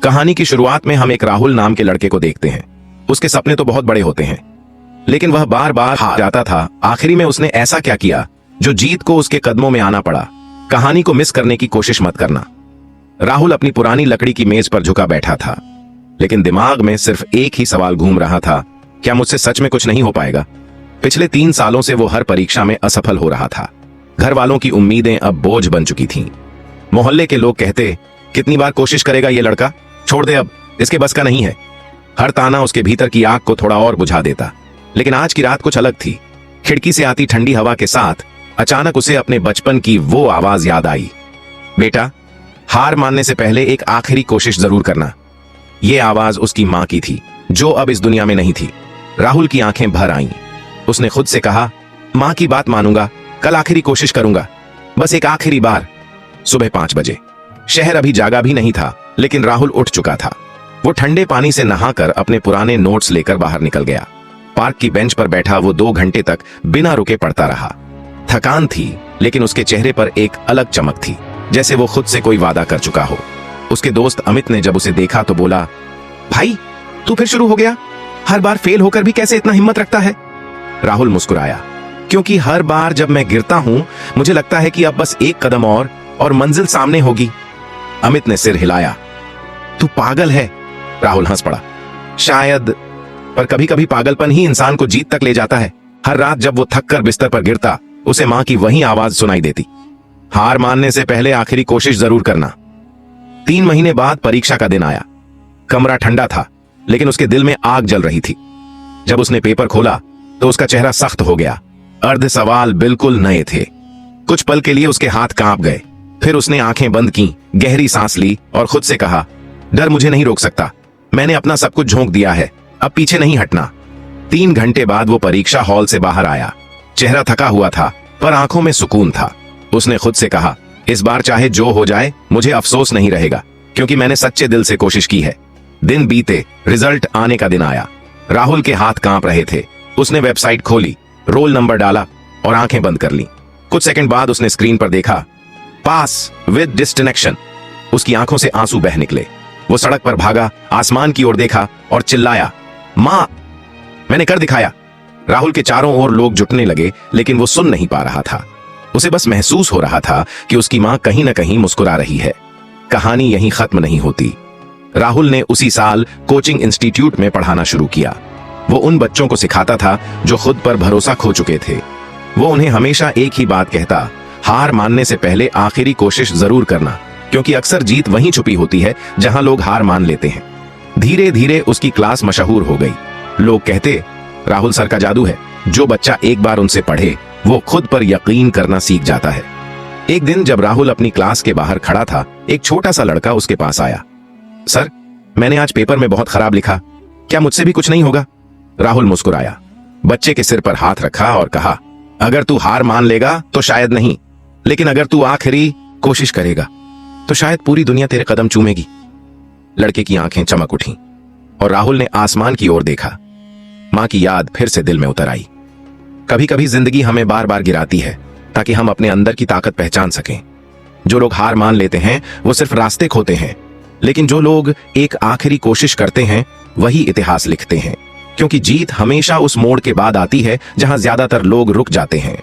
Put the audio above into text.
कहानी की शुरुआत में हम एक राहुल नाम के लड़के को देखते हैं। उसके सपने तो बहुत बड़े होते हैं, लेकिन वह बार बार हार जाता था। आखिरी में उसने ऐसा क्या किया जो जीत को उसके कदमों में आना पड़ा। कहानी को मिस करने की कोशिश मत करना। राहुल अपनी पुरानी लकड़ी की मेज पर झुका बैठा था, लेकिन दिमाग में सिर्फ एक ही सवाल घूम रहा था, क्या मुझसे सच में कुछ नहीं हो पाएगा। पिछले 3 सालों से वो हर परीक्षा में असफल हो रहा था। घर वालों की उम्मीदें अब बोझ बन चुकी थीं। मोहल्ले के लोग कहते, कितनी बार कोशिश करेगा ये लड़का, छोड़ दे अब, इसके बस का नहीं है। हर ताना उसके भीतर की आग को थोड़ा और बुझा देता। लेकिन आज की रात कुछ अलग थी। खिड़की से आती ठंडी हवा के साथ अचानक उसे अपने बचपन की वो आवाज याद आई, बेटा, हार मानने से पहले एक आखिरी कोशिश जरूर करना। ये आवाज उसकी मां की थी, जो अब इस दुनिया में नहीं थी। राहुल की आंखें भर आईं। उसने खुद से कहा, मां की बात मानूंगा, कल आखिरी कोशिश करूंगा, बस एक आखिरी बार। सुबह 5 बजे। शहर अभी जागा भी नहीं था, लेकिन राहुल उठ चुका था। वो ठंडे पानी से नहाकर अपने पुराने नोट्स लेकर बाहर निकल गया। पार्क की बेंच पर बैठा वो 2 घंटे तक बिना रुके पढ़ता रहा। थकान थी, लेकिन उसके चेहरे पर एक अलग चमक थी, जैसे वो खुद से कोई वादा कर चुका हो। उसके दोस्त अमित ने जब उसे देखा तो बोला, भाई, तू फिर शुरू हो गया? हर बार फेल होकर भी कैसे इतना हिम्मत रखता है? राहुल मुस्कुराया, क्योंकि हर बार जब मैं गिरता हूं, मुझे लगता है कि अब बस एक कदम और मंजिल सामने होगी। अमित ने सिर हिलाया, तू पागल है। राहुल हंस पड़ा, शायद, पर कभी कभी पागलपन ही इंसान को जीत तक ले जाता है। हर रात जब वो थक कर बिस्तर पर गिरता, उसे मां की वही आवाज सुनाई देती, हार मानने से पहले आखिरी कोशिश जरूर करना। 3 महीने बाद परीक्षा का दिन आया। कमरा ठंडा था, लेकिन उसके दिल में आग जल रही थी। जब उसने पेपर खोला तो उसका चेहरा सख्त हो गया। अर्ध सवाल बिल्कुल नए थे। कुछ पल के लिए उसके हाथ कांप गए। फिर उसने आंखें बंद की, गहरी सांस ली और खुद से कहा, डर मुझे नहीं रोक सकता। मैंने अपना सब कुछ झोंक दिया है, अब पीछे नहीं हटना। 3 घंटे बाद वो परीक्षा हॉल से बाहर आया। चेहरा थका हुआ था, पर आंखों में सुकून था। उसने खुद से कहा, इस बार चाहे जो हो जाए, मुझे अफसोस नहीं रहेगा, क्योंकि मैंने सच्चे दिल से कोशिश की है। दिन बीते, रिजल्ट आने का दिन आया। राहुल के हाथ कांप रहे थे। उसने वेबसाइट खोली, रोल नंबर डाला और आंखें बंद कर ली। कुछ सेकंड बाद उसने स्क्रीन पर देखा, पास विद डिस्टिंक्शन। उसकी आंखों से आंसू बह निकले। वो सड़क पर भागा, आसमान की ओर देखा और चिल्लाया, मां, मैंने कर दिखाया। राहुल के चारों ओर लोग जुटने लगे, लेकिन वो सुन नहीं पा रहा था। उसे बस महसूस हो रहा था कि उसकी मां कहीं ना कहीं मुस्कुरा रही है। कहानी यहीं खत्म नहीं होती। राहुल ने उसी साल कोचिंग इंस्टीट्यूट में पढ़ाना शुरू किया। वो उन बच्चों को सिखाता था जो खुद पर भरोसा खो चुके थे। वो उन्हें हमेशा एक ही बात कहता, हार मानने से पहले आखिरी कोशिश जरूर करना, क्योंकि अक्सर जीत वहीं छुपी होती है जहां लोग हार मान लेते हैं। धीरे धीरे उसकी क्लास मशहूर हो गई। लोग कहते, राहुल सर का जादू है। जो बच्चा एक बार उनसे पढ़े, वो खुद पर यकीन करना सीख जाता है। एक दिन जब राहुल अपनी क्लास के बाहर खड़ा था, एक छोटा सा लड़का उसके पास आया। सर, मैंने आज पेपर में बहुत खराब लिखा, क्या मुझसे भी कुछ नहीं होगा? राहुल मुस्कुराया, बच्चे के सिर पर हाथ रखा और कहा, अगर तू हार मान लेगा तो शायद नहीं, लेकिन अगर तू आखिरी कोशिश करेगा तो शायद पूरी दुनिया तेरे कदम चूमेगी। लड़के की आंखें चमक उठीं और राहुल ने आसमान की ओर देखा। मां की याद फिर से दिल में उतर आई। कभी कभी जिंदगी हमें बार बार गिराती है, ताकि हम अपने अंदर की ताकत पहचान सकें। जो लोग हार मान लेते हैं, वो सिर्फ रास्ते खोते हैं, लेकिन जो लोग एक आखिरी कोशिश करते हैं, वही इतिहास लिखते हैं। क्योंकि जीत हमेशा उस मोड़ के बाद आती है जहां ज्यादातर लोग रुक जाते हैं।